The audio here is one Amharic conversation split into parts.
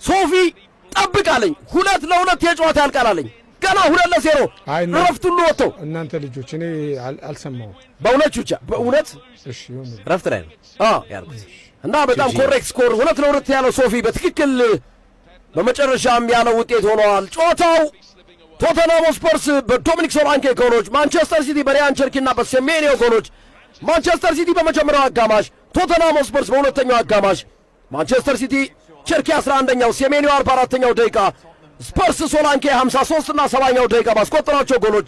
ሶፊ ጠብቃለኝ 2-2 የጨዋታ ያልቃላለኝ ገና 2-0 ረፍት ሁሉ ወጥቶ እናንተ ልጆች እኔ አልሰማው በእውነት ብቻ በእውነት እሺ ይሁን ረፍት ላይ ነው ያልኩት እና በጣም ኮሬክት ስኮር 2-2 ያለው ሶፊ በትክክል በመጨረሻም ያለው ውጤት ሆኗል ጨዋታው ቶተንሃም ስፐርስ በዶሚኒክ ሶላንኬ ጎሎች ማንቸስተር ሲቲ በሪያን ቸርኪና በሴሜንዮ ጎሎች ማንቸስተር ሲቲ በመጀመሪያው አጋማሽ ቶተንሃም ስፐርስ በሁለተኛው አጋማሽ ማንቸስተር ሲቲ ቸርኪ 11ኛው ሴሜንዮ 44ኛው ደቂቃ ስፐርስ ሶላንኬ 53 እና 70ኛው ደቂቃ ባስቆጠሯቸው ጎሎች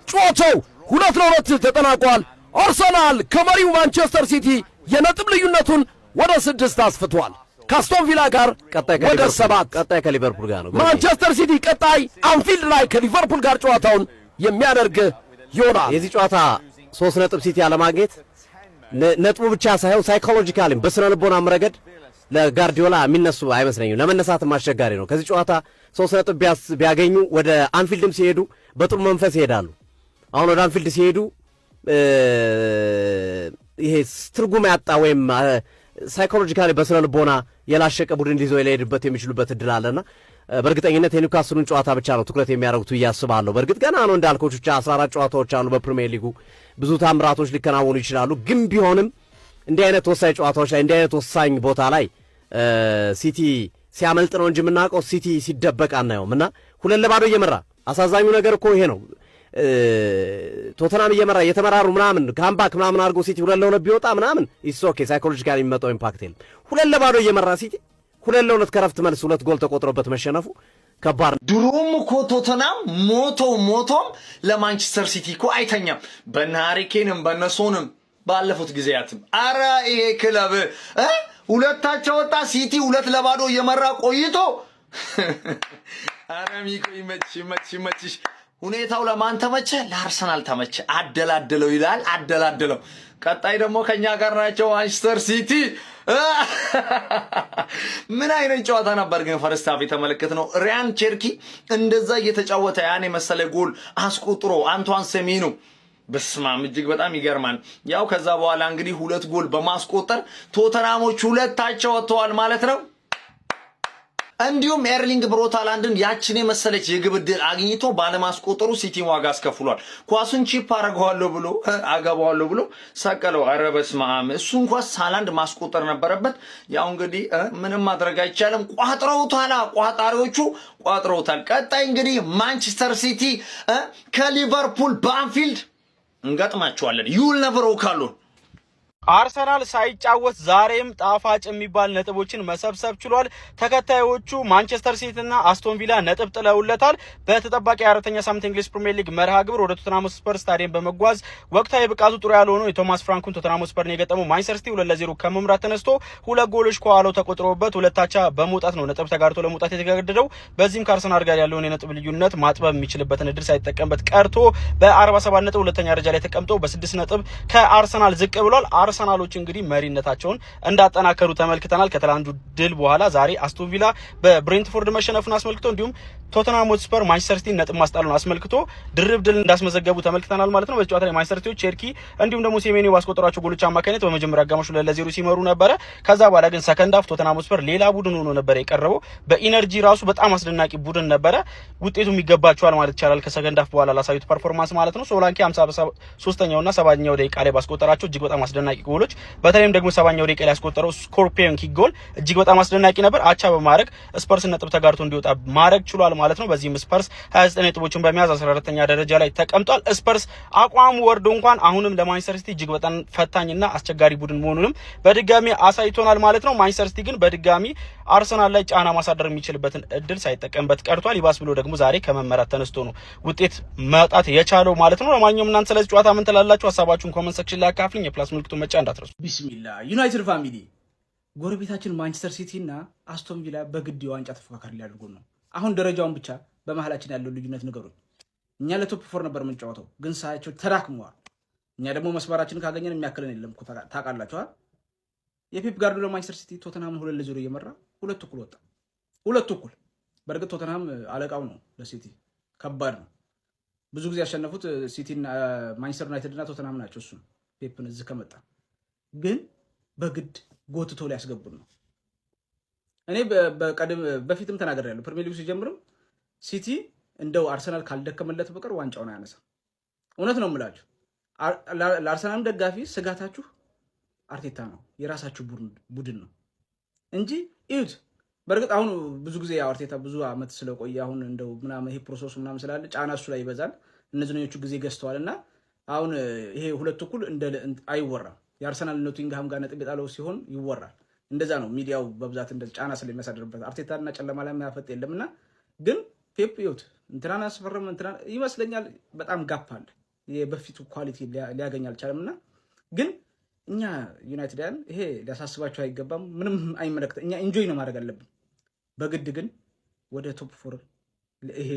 ጨዋታው 2-2 ተጠናቋል አርሰናል ከመሪው ማንቸስተር ሲቲ የነጥብ ልዩነቱን ወደ 6 አስፍቷል ካስቶን ቪላ ጋር ወደ 7 ቀጣይ ከሊቨርፑል ጋር ነው ማንቸስተር ሲቲ ቀጣይ አንፊልድ ላይ ከሊቨርፑል ጋር ጨዋታውን የሚያደርግ ይሆናል የዚህ ጨዋታ 3 ነጥብ ሲቲ ያለማግኘት ነጥቡ ብቻ ሳይሆን ሳይኮሎጂካሊ በስነ ልቦና ረገድ ለጋርዲዮላ የሚነሱ አይመስለኝም ለመነሳትም አስቸጋሪ ነው ከዚህ ጨዋታ 3 ነጥብ ቢያገኙ ወደ አንፊልድም ሲሄዱ በጥሩ መንፈስ ይሄዳሉ አሁን ወደ አንፊልድ ሲሄዱ ይሄ ትርጉም ያጣ ወይም ሳይኮሎጂካሊ በስነ ልቦና የላሸቀ ቡድን ይዘው ይሄድበት የሚችሉበት እድል አለና በእርግጠኝነት የኒውካስሉን ጨዋታ ብቻ ነው ትኩረት የሚያደርጉት ያስባሉ በእርግጥ ገና ነው እንዳልኮች ብቻ 14 ጨዋታዎች አሉ በፕሪሚየር ሊጉ ብዙ ታምራቶች ሊከናወኑ ይችላሉ ግን ቢሆንም እንዲህ አይነት ወሳኝ ጨዋታዎች ላይ እንዲህ አይነት ወሳኝ ቦታ ላይ ሲቲ ሲያመልጥ ነው እንጂ የምናውቀው ሲቲ ሲደበቅ አናየውም እና 2-0 እየመራ አሳዛኙ ነገር እኮ ይሄ ነው ቶተናም እየተመራሩ ምናምን ካምባክ ምናምን አድርጎ ሲቲ 2-2 ቢወጣ ምናምን ኢትስ ኦኬ ሳይኮሎጂካሊ የሚመጣው ኢምፓክት የለም 2-0 እየመራ ሲቲ 2-2 ከረፍት መልስ 2 ጎል ተቆጥሮበት መሸነፉ ከባድ ድሮም እኮ ቶተናም ሞቶም ለማንቸስተር ሲቲ እኮ አይተኛም በናሪኬንም በነሶንም ባለፉት ጊዜያትም አረ ይሄ ክለብ ሁለታቸው ወጣ ሲቲ 2-0 እየመራ ቆይቶ አረ ሚቆ ይመችሽ ሁኔታው ለማን ተመቸ ለአርሰናል ተመቸ አደላደለው ይላል አደላደለው ቀጣይ ደግሞ ከኛ ጋር ናቸው ማንቸስተር ሲቲ ምን አይነት ጨዋታ ነበር ግን ፈርስት ሃፍ የተመለከትነው ሪያን ቸርኪ እንደዛ እየተጫወተ ያኔ መሰለ ጎል አስቆጥሮ አንቷን ሴሜንዮ በስማም እጅግ በጣም ይገርማል ያው ከዛ በኋላ እንግዲህ 2 ጎል በማስቆጠር ቶተናሞች ሁለታቸው ወጥተዋል ማለት ነው እንዲሁም ኤርሊንግ ብሮታላንድን ያቺን የመሰለች የግብ ዕድል አግኝቶ ባለማስቆጠሩ ሲቲን ዋጋ አስከፍሏል ኳሱን ቺፕ አገባዋለሁ ብሎ ሰቀለው አረ በስመ አብ እሱን ኳስ ሃላንድ ማስቆጠር ነበረበት ያው እንግዲህ ምንም ማድረግ አይቻልም ቋጣሪዎቹ ቋጥረውታል ቀጣይ እንግዲህ ማንቸስተር ሲቲ ከሊቨርፑል በአንፊልድ እንገጥማቸዋለን ዩል ነቨር ኦካሎን አርሰናል ሳይጫወት ዛሬም ጣፋጭ የሚባል ነጥቦችን መሰብሰብ ችሏል ተከታዮቹ ማንቸስተር ሲቲ እና አስቶን ቪላ ነጥብ ጥለውለታል በተጠባቂ አራተኛ ሳምንት እንግሊዝ ፕሪሚየር ሊግ መርሃ ግብር ወደ ቶተንሃም ስፐር ስታዲየም በመጓዝ ወቅታዊ ብቃቱ ጥሩ ያልሆነው የቶማስ ፍራንኩን ቶተንሃም ስፐርን የገጠመው ማንቸስተር ሲቲ 2-0 ከመምራት ተነስቶ 2 ጎሎች ከኋላው ተቆጥሮበት ሁለታቻ በመውጣት ነው ነጥብ ተጋርቶ ለመውጣት የተገደደው በዚህም ከአርሰናል ጋር ያለውን የነጥብ ልዩነት ማጥበብ የሚችልበትን እድል ሳይጠቀምበት ቀርቶ በ47 ነጥብ ሁለተኛ ደረጃ ላይ ተቀምጦ በ6 ነጥብ ከአርሰናል ዝቅ ብሏል አርሰናሎች እንግዲህ መሪነታቸውን እንዳጠናከሩ ተመልክተናል ከተላንዱ ድል በኋላ ዛሬ አስቶን ቪላ በብሬንትፎርድ መሸነፉን አስመልክቶ እንዲሁም ቶተንሃም ሆትስፐር ማንቸስተር ሲቲ ነጥብ ማስጣሉን አስመልክቶ ድርብ ድል እንዳስመዘገቡ ተመልክተናል ማለት ነው በጨዋታ ላይ ማንቸስተር ሲቲዎች ቸርኪ እንዲሁም ደግሞ ሴሜንዮ ባስቆጠሯቸው ጎሎች አማካኝነት በመጀመሪያ አጋማሽ 2-0 ሲመሩ ነበር ከዛ በኋላ ግን ሰከንድ ሃፍ ቶተንሃም ሆትስፐር ሌላ ቡድን ሆኖ ነበር የቀረበው በኢነርጂ ራሱ በጣም አስደናቂ ቡድን ነበር ውጤቱም ይገባቸዋል ማለት ይቻላል ከሰከንድ ሃፍ በኋላ ላሳዩት ፐርፎርማንስ ማለት ነው ሶላንኬ 53ኛውና 70ኛው ደቂቃ ላይ ባስቆጠራቸው እጅግ በጣም አስደናቂ ጎሎች በተለይም ደግሞ 70ኛው ደቂቃ ላይ ያስቆጠረው ስኮርፒዮን ኪክ ጎል እጅግ በጣም አስደናቂ ነበር አቻ በማድረግ ስፐርስ ነጥብ ተጋርቶ እንዲወጣ ማድረግ ችሏል ማለት ነው በዚህም ስፐርስ 29 ነጥቦችን በመያዝ 14ኛ ደረጃ ላይ ተቀምጧል ስፐርስ አቋሙ ወርዶ እንኳን አሁንም ለማንቸስተር ሲቲ እጅግ በጣም ፈታኝና አስቸጋሪ ቡድን መሆኑንም በድጋሚ አሳይቶናል ማለት ነው ማንቸስተር ሲቲ ግን በድጋሚ አርሰናል ላይ ጫና ማሳደር የሚችልበትን እድል ሳይጠቀምበት ቀርቷል ይባስ ብሎ ደግሞ ዛሬ ከመመራት ተነስቶ ነው ውጤት ማጣት የቻለው ማለት ነው ለማንኛውም እናንተ ስለዚህ ጨዋታ ምን ትላላችሁ ሐሳባችሁን ኮሜንት ሴክሽን ላይ አካፍሉኝ የፕላስ ምልክቱን መጫ እንዳትረሱ ቢስሚላህ ዩናይትድ ፋሚሊ ጎረቤታችን ማንቸስተር ሲቲ እና አስቶን ቪላ በግድ የዋንጫ ተፎካካሪ ሊያደርጉ ነው አሁን ደረጃውን ብቻ በመሐላችን ያለው ልዩነት ንገሩኝ እኛ ለቶፕ 4 ነበር የምንጫወተው ግን ሳያቸው ተዳክመዋል እኛ ደግሞ መስመራችንን ካገኘን የሚያክለን የለም ታውቃላችሁ የፔፕ ጋርዲዮላ ማንቸስተር ሲቲ ቶተንሃም 2-0 እየመራ 2 እኩል ወጣ 2 እኩል በርግጥ ቶተንሃም አለቃው ነው ለሲቲ ከባድ ነው ብዙ ጊዜ ያሸነፉት ሲቲና ማንቸስተር ዩናይትድ እና ቶተንሃም ናቸው እሱ ፔፕን እዚህ ከመጣ ግን በግድ ጎትቶ ሊያስገቡን ነው እኔ በፊትም ተናግሬያለሁ። ፕሪሚየር ሊግ ሲጀምርም ሲቲ እንደው አርሰናል ካልደከመለት በቀር ዋንጫውን አያነሳም። እውነት ነው የምላችሁ። ለአርሰናልም ደጋፊ ስጋታችሁ አርቴታ ነው፣ የራሳችሁ ቡድን ነው እንጂ እዩት። በእርግጥ አሁን ብዙ ጊዜ አርቴታ ብዙ አመት ስለቆየ አሁን እንደው ምናምን ይሄ ፕሮሰሱ ምናምን ስላለ ጫና እሱ ላይ ይበዛል። እነዚህኞቹ ጊዜ ገዝተዋልና አሁን ይሄ ሁለት እኩል አይወራም። የአርሰናል ኖቲንግሃም ጋር ነጥብ የጣለው ሲሆን ይወራል። እንደዛ ነው ሚዲያው በብዛት እንደ ጫና ስለሚያሳድርበት አርቴታና ጨለማ ላይ ማያፈጥ የለምና ግን ፔፕ ይወት እንትናን አስፈረም እንትና ይመስለኛል በጣም ጋፕ አለ። የበፊቱ ኳሊቲ ሊያገኝ አልቻለምና ግን እኛ ዩናይትድያን ይሄ ሊያሳስባቸው አይገባም። ምንም አይመለከት። እኛ ኢንጆይ ነው ማድረግ አለብን። በግድ ግን ወደ ቶፕ 4 ይሄ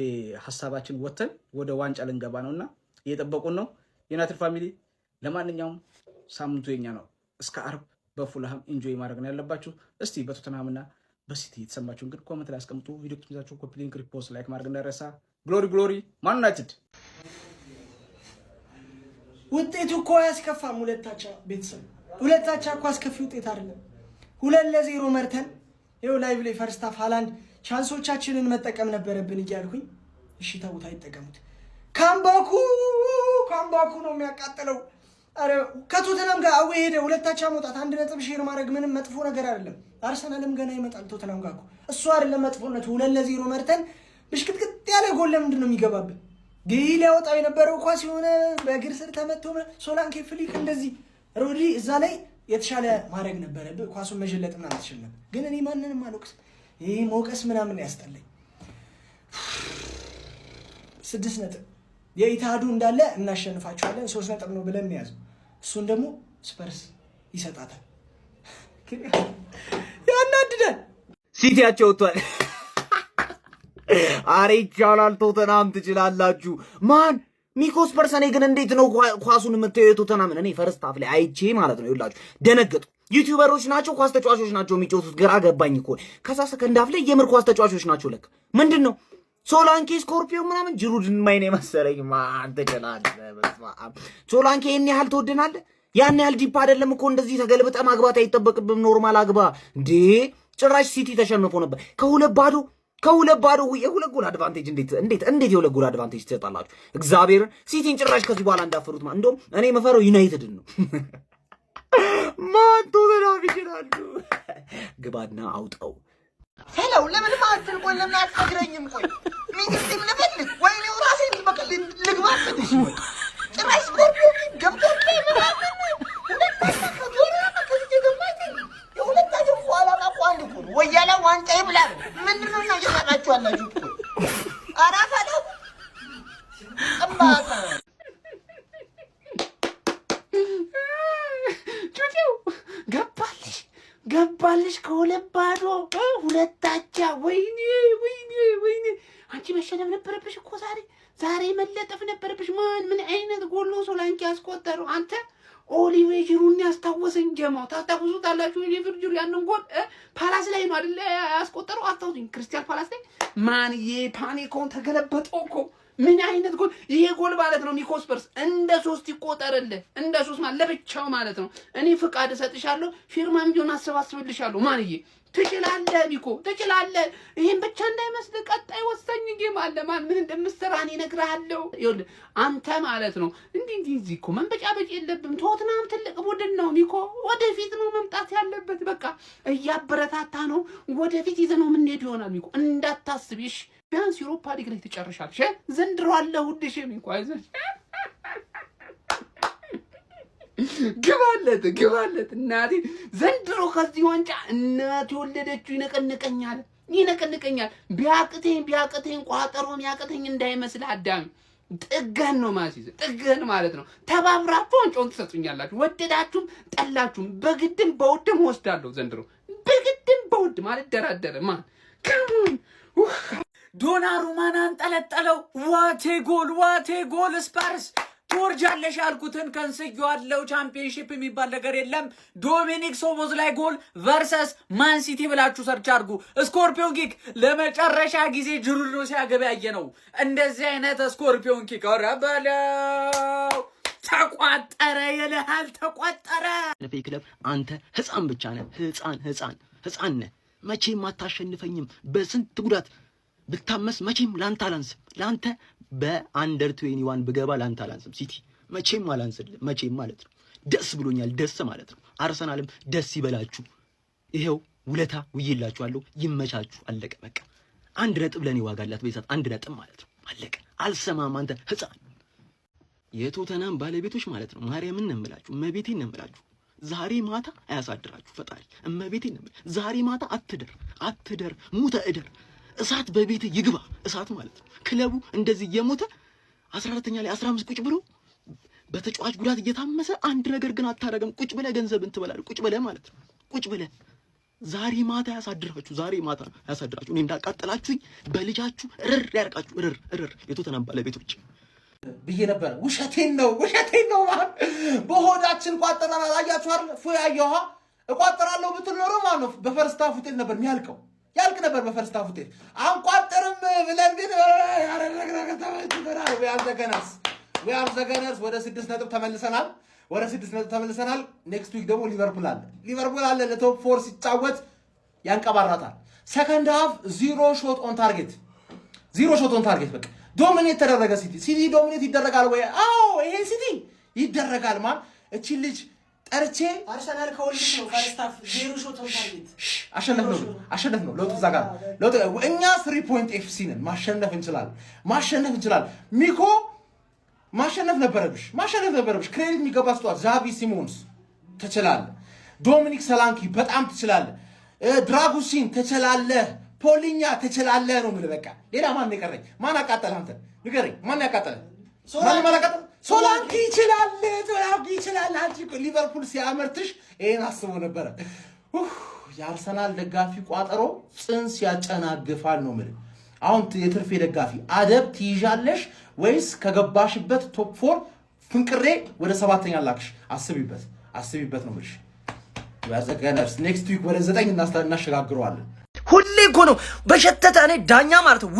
ሐሳባችን ወተን ወደ ዋንጫ ልንገባ ነውና እየጠበቁን ነው ዩናይትድ ፋሚሊ። ለማንኛውም ሳምንቱ የኛ ነው። እስከ አርብ በፉልሃም ኢንጆይ ማድረግ ነው ያለባችሁ። እስቲ በቶተንሃምና በሲቲ የተሰማችሁን ግን ኮሜንት ላይ አስቀምጡ። ቪዲዮ ትምዛችሁ ኮፒ ሊንክ፣ ሪፖስት፣ ላይክ ማድረግ እንዳይረሳ። ግሎሪ ግሎሪ ማን ዩናይትድ። ውጤቱ እኮ አያስከፋም። ሁለታቻ እኮ አስከፊ ውጤት አይደለም። 2-0 መርተን ይኸው ላይቭ ላይ ፈርስት ሃፍ ሃላንድ ቻንሶቻችንን መጠቀም ነበረብን እያልኩኝ እሺ ተውት፣ አይጠቀሙት። ካምባኩ ነው የሚያቃጥለው። አረ ከቶተናም ጋር አዌ ሄደ ሁለታቻ መውጣት 1 ነጥብ ሼር ማድረግ ምንም መጥፎ ነገር አይደለም። አርሰናልም ገና ይመጣል ቶተናም ጋር እሱ አይደለም መጥፎነቱ። 2-0 መርተን ብሽክትክት ያለ ጎል ለምንድን ነው የሚገባብን? ግል ያወጣው የነበረው ኳስ የሆነ በእግር ስር ተመቶ ሶላንኬ ፍሊክ እንደዚህ ሮድሪ እዛ ላይ የተሻለ ማድረግ ነበረብህ። ኳሱን መጀለጥ ምናምን ትችል ነበር። ግን እኔ ማንንም አልወቅስም። ይሄ ሞቀስ ምናምን ያስጠላኝ። 6 ነጥብ የኢታዱ እንዳለ እናሸንፋቸዋለን። 3 ነጥብ ነው ብለን ያዝ። እሱን ደግሞ ስፐርስ ይሰጣታል። ያናድዳል። ሲቲያቸው ወጥቷል። አሬ ይቻላል። ቶተናም ትችላላችሁ። ማን ሚኮስ ፐርሰኔ ግን እንዴት ነው ኳሱን የምታየው? ቶተናምን እኔ ፈርስት ሃፍ ላይ አይቼ ማለት ነው ይላችሁ ደነገጡ። ዩቲዩበሮች ናቸው ኳስ ተጫዋቾች ናቸው የሚጫወቱት? ግራ ገባኝ እኮ። ከዛ ሰከንድ ሃፍ ላይ የምር ኳስ ተጫዋቾች ናቸው ለካ። ምንድን ነው ሶላንኬ ስኮርፒዮ ምናምን ጅሩድን ማይኔ መሰለኝ። ማን ትችላለህ? በስመ አብ ሶላንኬ ይሄን ያህል ትወደናለህ? ያን ያህል ዲፕ አይደለም እኮ እንደዚህ ተገልብጠ ማግባት አይጠበቅብም። ኖርማል አግባ እንዴ። ጭራሽ ሲቲ ተሸንፎ ነበር ከሁለት ባዶ የሁለት ጎል አድቫንቴጅ። እንዴት የሁለት ጎል አድቫንቴጅ ትሰጣላችሁ? እግዚአብሔርን ሲቲን ጭራሽ ከዚህ በኋላ እንዳፈሩት እንደውም እኔ መፈረው ዩናይትድን ነው። ማን ቶተናም ይችላሉ? ግባና አውጣው። ሄሎ ለምን ማትል? ቆይ ለምን አትነግረኝም? ቆይ ሚኒስትም ለበልክ ወይ ነው ራሴ ልበቀል ልግባት ትንሽ ወይ ጭራሽ ስኮርፒዮ ገብቶልኝ ምናምን የሁለታቸው ኋላ ማቋንድ እኮ ነው። ወያላ ዋንጫ ይብላል። ምንድን ነው እና እየሰራችሁ ያላችሁ? ኧረ ፈለው እማታ ጩጩ ገባልሽ ከሁለት ባዶ ሁለታቻ። ወይኔ አንቺ መሸነፍ ነበረብሽ እኮ ዛሬ መለጠፍ ነበረብሽ። ምን አይነት ጎል ነው ሶላንኬ ያስቆጠረው? አንተ ኦሊቬ ጂሩን ያስታወሰኝ። ጀማው ታስታውሱታላችሁ? ኦሊቬ ጂሩ ያንን ጎል ፓላስ ላይ ነው አይደል ያስቆጠረው? አስታውሱኝ። ክሪስታል ፓላስ ላይ ማንዬ ፓኒኮን ተገለበጠው እኮ። ምን አይነት ጎል! ይሄ ጎል ማለት ነው ሚኮስ ፐርስ እንደ 3 ይቆጠርልህ። እንደ 3 ማለት ለብቻው ማለት ነው። እኔ ፍቃድ እሰጥሻለሁ፣ ፊርማም ቢሆን አሰባስብልሻለሁ። ማንዬ ትችላለህ፣ ሚኮ ትችላለህ። ይሄን ብቻ እንዳይመስል ቀጣይ ወሳኝ ጌም አለ። ምን እንደምትሰራ እኔ እነግርሃለሁ። ይኸውልህ አንተ ማለት ነው እንዲህ እኮ መንበጫበጭ የለብም። ቶትናም ትልቅ ቡድን ነው ሚኮ፣ ወደፊት ነው መምጣት ያለበት። በቃ እያበረታታ ነው፣ ወደፊት ይዘህ ነው የምንሄድ ይሆናል ሚኮ፣ እንዳታስቢሽ። ቢያንስ ዩሮፓ ሊግ ላይ ትጨርሻለሽ። ዘንድሮ አለ ውድሽ ሚኮ፣ አይዞሽ ግባለት እናቴ። ዘንድሮ ከዚህ ዋንጫ እናቴ ወለደችው ይነቀንቀኛል። ቢያቅተኝ ቋጠሮም ያቅተኝ እንዳይመስል አዳሚ ጥገን ነው ማሲዝ ጥገን ማለት ነው። ተባብራችሁ ዋንጫውን ትሰጡኛላችሁ፣ ወደዳችሁም ጠላችሁም። በግድም በውድም ወስዳለሁ ዘንድሮ፣ በግድም በውድ ማለት ደራደረ ማን ዶናሩማን አንጠለጠለው። ዋቴ ጎል ስፐርስ ትወርጃለሽ ያልኩትን ከንስዬዋለሁ። ቻምፒየንሺፕ የሚባል ነገር የለም። ዶሚኒክ ሶቦዝላይ ጎል ቨርሰስ ማን ሲቲ ብላችሁ ሰርች አድርጉ። ስኮርፒዮን ኪክ ለመጨረሻ ጊዜ ጅሩድ ነው ሲያገባ ያየ ነው። እንደዚህ አይነት ስኮርፒዮን ኪክ አረበለው ተቋጠረ ይልሃል። ተቋጠረ ለፌክ ክለብ አንተ ህፃን ብቻ ነህ። ህፃን ነህ። መቼም አታሸንፈኝም። በስንት ጉዳት ብታመስ መቼም ላንተ አላንስም። ላንተ በአንደር 21 ብገባ ላንተ አላንስም። ሲቲ መቼም አላንስልም። መቼም ማለት ነው። ደስ ብሎኛል። ደስ ማለት ነው። አርሰናልም ደስ ይበላችሁ። ይሄው ውለታ ውዬላችኋለሁ። ይመቻችሁ። አለቀ በቃ። 1 ነጥብ ለኔ ዋጋላት በይሳት 1 ነጥብ ማለት ነው። አለቀ። አልሰማም አንተ ህፃን። የቶተናም ባለቤቶች ማለት ነው። ማርያምን ነው የምላችሁ፣ እመቤቴን ነው የምላችሁ። ዛሬ ማታ አያሳድራችሁ ፈጣሪ። እመቤቴን ነው የምላችሁ። ዛሬ ማታ አትደር ሙተ እደር። እሳት በቤት ይግባ። እሳት ማለት ነው። ክለቡ እንደዚህ እየሞተ 14ኛ ላይ 15 ቁጭ ብሎ በተጫዋች ጉዳት እየታመሰ አንድ ነገር ግን አታረገም። ቁጭ ብለህ ገንዘብን ትበላለህ። ቁጭ ብለህ ማለት ነው። ቁጭ ብለህ ዛሬ ማታ ያሳድራችሁ። ዛሬ ማታ ያሳድራችሁ። እኔ እንዳቃጠላችሁኝ በልጃችሁ እርር ያርቃችሁ። እርር የቶተናም ባለቤቶች ብዬ ነበር። ውሸቴን ነው ማለት በሆዳችን ቋጠራና አላያችሁ አይደል? ፉያየውሃ እቋጠራለሁ ብትል ኖሮ ማለት ነው በፈርስት ሃፍ ውጤት ነበር የሚያልቀው። ያልቅ ነበር በፈርስት ሃፍ ውጤት። አንቋጥርም ብለን ግን we are the gunners ወደ 6 ነጥብ ተመልሰናል። ኔክስት ዊክ ደግሞ ሊቨርፑል አለ ለቶፕ 4 ሲጫወት ያንቀባራታል። ሰከንድ ሃፍ 0 ሾት ኦን ታርጌት በቃ ዶሚኔት ተደረገ። ሲቲ ዶሚኔት ይደረጋል ወይ? አዎ ይሄ ሲቲ ይደረጋል። ማን እቺ ልጅ ጠርቼ አርሰናል ከወልሽ ነው ፈርስት ሃፍ 0 ሾት ኦን ታርጌት አሸነፍ ነው። ለውጥ ዛጋ ለውጥ እኛ 3 ፖይንት ኤፍሲ ነን። ማሸነፍ እንችላለን። ሚኮ ማሸነፍ ነበረብሽ። ክሬዲት የሚገባ ስጧት። ዛቪ ሲሞንስ ትችላለህ። ዶሚኒክ ሰላንኪ በጣም ትችላለህ። ድራጉሲን ትችላለህ። ፖሊኛ ትችላለህ ነው የምልህ። በቃ ሌላ ማን የቀረኝ? ማን አቃጠለ? አንተ ንገረኝ። ማን ያቃጠለ? ሶላንኪ ይችላል። አንቺ ሊቨርፑል ሲያመርትሽ ይሄን አስቦ ነበረ። የአርሰናል ደጋፊ ቋጠሮ ጽንስ ያጨናግፋል ነው የምልህ። አሁን የትርፌ ደጋፊ አደብ ትይዣለሽ ወይስ ከገባሽበት ቶፕ 4 ፍንቅሬ ወደ 7ኛ ላክሽ? አስቢበት ነው የምልሽ። ያዘገነርስ ኔክስት ዊክ ወደ 9 እናሸጋግረዋለን። ሁሌ እኮ ነው በሸተተ እኔ ዳኛ ማለት ነው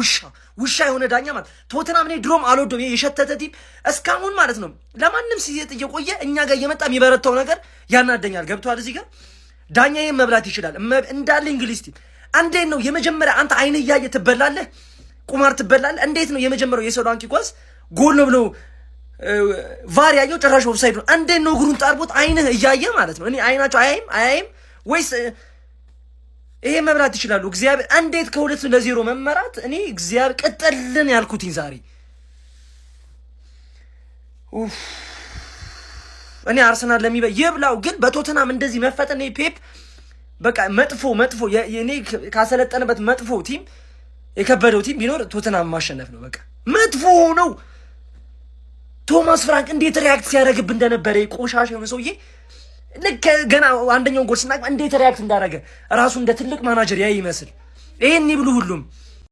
ውሻ የሆነ ዳኛ ማለት ቶተናም እኔ ድሮም አልወደውም። የሸተተ ቲም እስካሁን ማለት ነው ለማንም ሲሰጥ እየቆየ እኛ ጋር እየመጣ የሚበረታው ነገር ያናደኛል። ገብቷል? እዚህ ጋር ዳኛ ይሄን መብላት ይችላል እንዳለ እንግሊዝ ቲም። እንዴት ነው የመጀመሪያ አንተ አይን እያየ ትበላለህ፣ ቁማር ትበላለህ። እንዴት ነው የመጀመሪያው የሶላንኪ ኳስ ጎል ነው ብሎ ቫር ያየው ጭራሽ ኦፍሳይድ ነው። እንዴት ነው እግሩን ጣርቦት አይንህ እያየ ማለት ነው። እኔ አይናቸው አያይም ወይስ ይሄ መብላት ይችላሉ? እግዚአብሔር እንዴት ከ2-0 መመራት እኔ እግዚአብሔር ቀጠልን ያልኩትኝ ዛሬ እኔ አርሰናል ይብላው። ግን በቶተናም እንደዚህ መፈጠን ፔፕ በቃ መጥፎ እኔ ካሰለጠነበት መጥፎ ቲም የከበደው ቲም ቢኖር ቶተናም ማሸነፍ ነው። በቃ መጥፎ ነው። ቶማስ ፍራንክ እንዴት ሪያክት ሲያደርግብ እንደነበረ ቆሻሻ የሆነ ሰውዬ ልክ ገና አንደኛውን ጎል ስናቅ እንዴት ሪያክት እንዳደረገ ራሱ እንደ ትልቅ ማናጀር ያይ ይመስል ይሄን ይብሉ ሁሉም